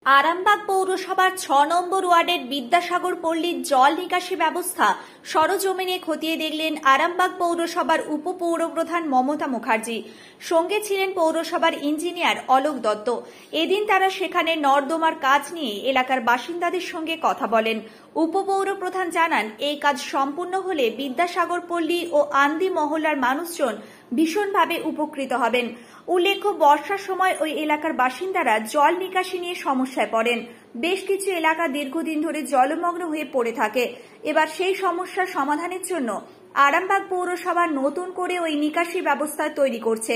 আরামবাগ পৌরসভার ৬ নম্বর ওয়ার্ডের বিদ্যাসাগর পল্লীর জল নিকাশি ব্যবস্থা সরজমিনে খতিয়ে দেখলেন আরামবাগ পৌরসভার উপপৌরপ্রধান মমতা মুখার্জি। সঙ্গে ছিলেন পৌরসভার ইঞ্জিনিয়ার অলোক দত্ত। এদিন তারা সেখানে নর্দমার কাজ নিয়ে এলাকার বাসিন্দাদের সঙ্গে কথা বলেন। উপপৌরপ্রধান জানান, এই কাজ সম্পূর্ণ হলে বিদ্যাসাগর পল্লী ও আন্দি মহল্লার মানুষজন ভীষণভাবে উপকৃত হবেন। উল্লেখ্য, বর্ষার সময় ওই এলাকার বাসিন্দারা জল নিকাশি নিয়ে সমস্যায় পড়েন। বেশ কিছু এলাকা দীর্ঘদিন ধরে জলমগ্ন হয়ে পড়ে থাকে। এবার সেই সমস্যার সমাধানের জন্য আরামবাগ পৌরসভা নতুন করে ওই নিকাশি ব্যবস্থা তৈরি করছে।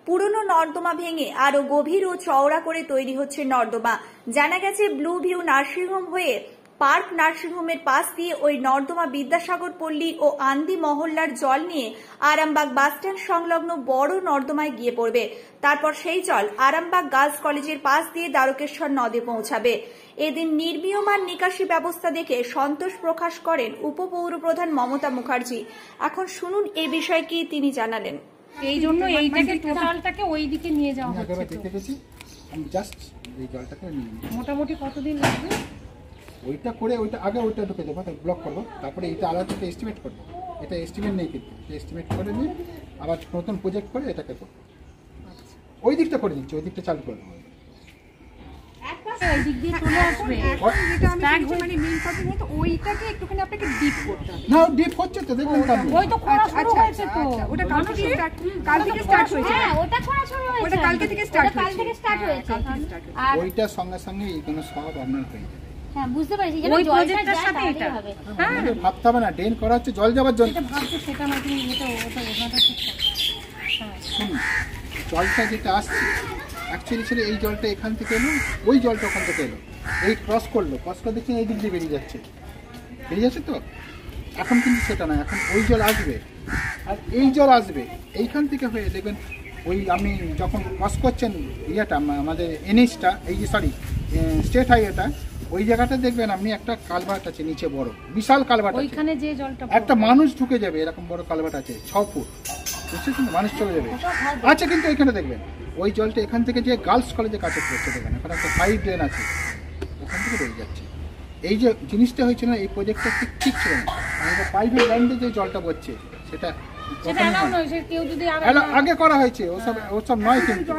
পুরনো নর্দমা ভেঙে আরো গভীর ও চওড়া করে তৈরি হচ্ছে নর্দমা। জানা গেছে, ব্লু ভিউ নার্সিংহোম হয়ে পার্ক নার্সিংহোমের পাশ দিয়ে ওই নর্দমা বিদ্যাসাগর পল্লী ও আন্দি মহল্লার জল নিয়ে আরামবাগ বাসস্ট্যান্ড সংলগ্ন বড় নর্দমায় গিয়ে পড়বে। তারপর সেই জল আরামবাগ গার্লস কলেজের পাশ দিয়ে দ্বারকেশ্বর নদে পৌঁছাবে। এদিন নির্মীয়মান নিকাশি ব্যবস্থা দেখে সন্তোষ প্রকাশ করেন উপপৌরপ্রধান মমতা মুখার্জি। এখন শুনুন এই বিষয়ে কি তিনি জানালেন। এই জন্য এইটাকে টোটালটাকে ওই দিকে নিয়ে যাওয়া হচ্ছে। মোটামুটি কতদিন লাগবে? ওইটা করে ওইটা আগে ওইটা ঢুকে দেবো, ব্লক করবো, তারপরে এইটা আলাদা থেকে এস্টিমেট করবো। এটা এস্টিমেট নেই, কিন্তু এস্টিমেট করে নিয়ে আবার নতুন প্রজেক্ট করে এটাকে করবো। ওই দিকটা করে দিচ্ছি, ওই দিকটা চালু করে দেবো। ডিপ হচ্ছে তো, দেখবেন ওইটার সঙ্গে সঙ্গে এইগুলো সব আপনার হয়ে যাবে। হ্যাঁ, বুঝতে পারছি। ভাবতে হবে না, ড্রেন করা হচ্ছে জল যাওয়ার জন্য। জলটা যেটা আসছে অ্যাকচুয়ালি ছিল এই জলটা এখান থেকে এলো, ওই জলটা ওখান থেকে এলো, এই ক্রস করলো, ক্রস করে দেখছেন এই দিক দিয়ে বেরিয়ে যাচ্ছে তো। এখন কিন্তু সেটা না, এখন ওই জল আসবে আর এই জল আসবে এইখান থেকে হয়ে দেখবেন। ওই আমি যখন ক্রস করছেন ইয়েটা আমাদের এনএইচটা, এই যে সরি স্টেট হাইওয়েটা, ওই জায়গাটা দেখবেন আপনি একটা কালভার্ট আছে নিচে, বড় বিশাল কালভার্ট আছে। ওইখানে যে জলটা একটা মানুষ ঢুকে যাবে, এরকম বড় কালভার্ট আছে 6 ফুট, বুঝছেন? মানুষ চলে যাবে আছে। কিন্তু ওইখানে দেখবেন ওই জলটা এখান থেকে যে গার্লস কলেজের কাছে পড়ছে, দেখবেন এখন একটা পাইপ ড্রেন আছে, ওখান থেকে বেরিয়ে যাচ্ছে। এই যে জিনিসটা হয়েছিল না, এই প্রজেক্টটা ঠিক ছিল না। পাইপের লাইন দিয়ে যে জলটা পড়ছে সেটা আগে করা হয়েছে, ওসব নয়। কিন্তু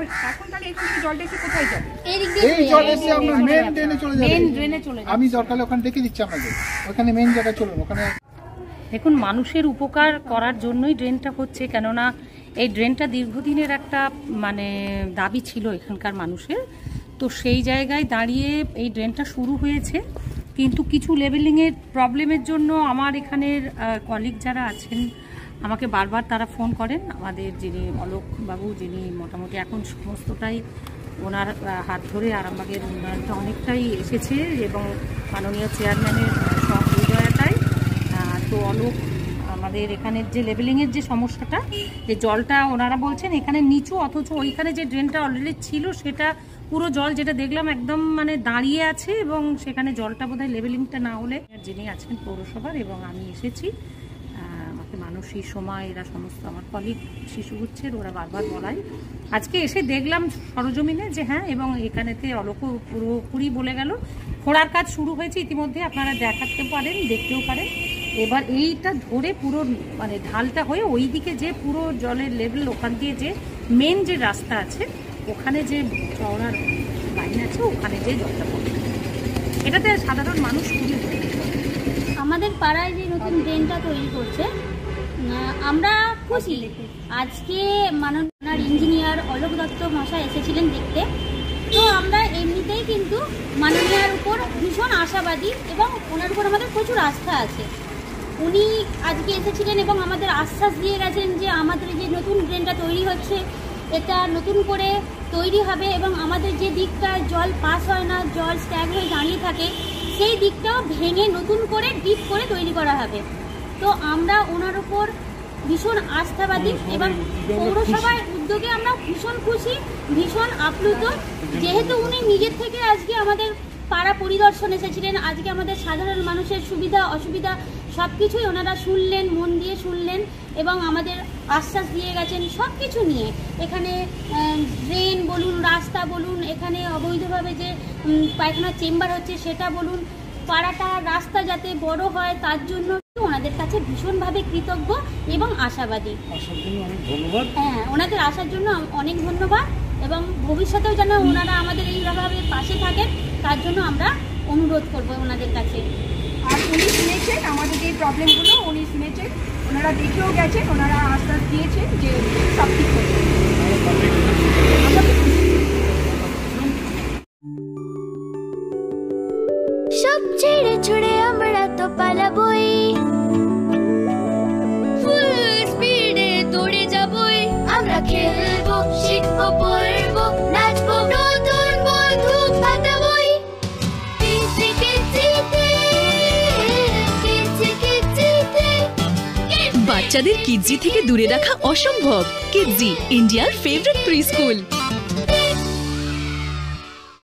এই জল এসে আপনার মেন ড্রেনে চলে যাবে। আমি দরকার ওখানে দেখে দিচ্ছি আপনাদের, ওখানে মেন জায়গায় চলুন। ওখানে দেখুন, মানুষের উপকার করার জন্যই ড্রেনটা হচ্ছে, কেননা এই ড্রেনটা দীর্ঘদিনের একটা দাবি ছিল এখানকার মানুষের। তো সেই জায়গায় দাঁড়িয়ে এই ড্রেনটা শুরু হয়েছে, কিন্তু কিছু লেভেলিংয়ের প্রবলেমের জন্য আমার এখানের কলিগ যারা আছেন আমাকে বারবার তারা ফোন করেন। আমাদের যিনি অলোক বাবু, যিনি মোটামুটি এখন সমস্তটাই ওনার হাত ধরে আরামবাগের উন্নয়নটা অনেকটাই এসেছে, এবং মাননীয় চেয়ারম্যানের সহযোগিতায়। তো অলোক আমাদের এখানের যে লেভেলিংয়ের যে সমস্যাটা, যে জলটা ওনারা বলছেন এখানে নিচু, অথচ ওইখানে যে ড্রেনটা অলরেডি ছিল সেটা পুরো জল যেটা দেখলাম একদম দাঁড়িয়ে আছে, এবং সেখানে জলটা বোধহয় লেভেলিংটা না হলে, যিনি আছেন পৌরসভার এবং আমি এসেছি, আমাকে মানসী সময় এরা সমস্ত আমার কলিগ শিশুগুচ্ছের, ওরা বারবার বলায়। আজকে এসে দেখলাম সরজমিনে যে হ্যাঁ, এবং এখানেতে অলোকও পুরোপুরি বলে গেল খোঁড়ার কাজ শুরু হয়েছে ইতিমধ্যে, আপনারা দেখাতে পারেন, দেখতেও পারেন। এবার এইটা ধরে পুরো ঢালটা হয়ে ওই দিকে যে পুরো জলের লেভেল, ওখান দিয়ে যে মেন যে রাস্তা আছে, ওখানে যে চওড়ার লাইন আছে, ওখানে যে জলটা পড়ে, এটাতে সাধারণ মানুষ খুবই। আমাদের পাড়ায় যে নতুন ড্রেনটা তৈরি করছে, আমরা খুশি। আজকে মাননীয় ইঞ্জিনিয়ার অলোক দত্ত মশাই এসেছিলেন দেখতে। তো আমরা এমনিতেই কিন্তু মাননীয়ার উপর ভীষণ আশাবাদী, এবং ওনার উপর আমাদের প্রচুর আস্থা আছে। উনি আজকে এসেছিলেন এবং আমাদের আশ্বাস দিয়ে গেছেন যে আমাদের যে নতুন ড্রেনটা তৈরি হচ্ছে, এটা নতুন করে তৈরি হবে, এবং আমাদের যে দিকটায় জল পাস হয় না, জল স্ট্যাগ হয়ে দাঁড়িয়ে থাকে, সেই দিকটাও ভেঙে নতুন করে ডিপ করে তৈরি করা হবে। তো আমরা ওনার উপর ভীষণ আস্থাবাদী, এবং পৌরসভার উদ্যোগে আমরা ভীষণ খুশি, ভীষণ আপ্লুত। যেহেতু উনি নিজের থেকে আজকে আমাদের পাড়া পরিদর্শন এসেছিলেন, আজকে আমাদের সাধারণ মানুষের সুবিধা অসুবিধা সব কিছুই ওনারা শুনলেন, মন দিয়ে শুনলেন, এবং আমাদের আশ্বাস দিয়ে গেছেন সব কিছু নিয়ে। এখানে ড্রেন বলুন, রাস্তা বলুন, এখানে অবৈধভাবে যে পায়খানার চেম্বার হচ্ছে সেটা বলুন, পাড়াটা রাস্তা যাতে বড় হয় তার জন্য ওনাদের কাছে ভীষণভাবে কৃতজ্ঞ এবং আশাবাদী। হ্যাঁ, ওনাদের আসার জন্য অনেক ধন্যবাদ এবং ভবিষ্যতেও যেন ওনারা আমাদের এইভাবে পাশে থাকেন তার জন্য আমরা অনুরোধ করব ওনাদের কাছে। আর উনি শুনেছেন আমাদের যে প্রবলেমগুলো, উনি শুনেছেন, ওনারা দেখেও গেছেন, ওনারা আশ্বাস দিয়েছেন যে সব ঠিক হয়ে যাবে। সব ছেড়ে ছুড়ে আমরা তো পালাবই, ফুল স্পিডে দৌড়ে যাবই। আমরা খেলবো, শিখবো, পড়বো, নাচবো, নতুন বন্ধু পাতাবই। বাচ্চাদের কিডজি থেকে দূরে রাখা অসম্ভব। কিডজি, ইন্ডিয়ার ফেভারিট প্রি স্কুল।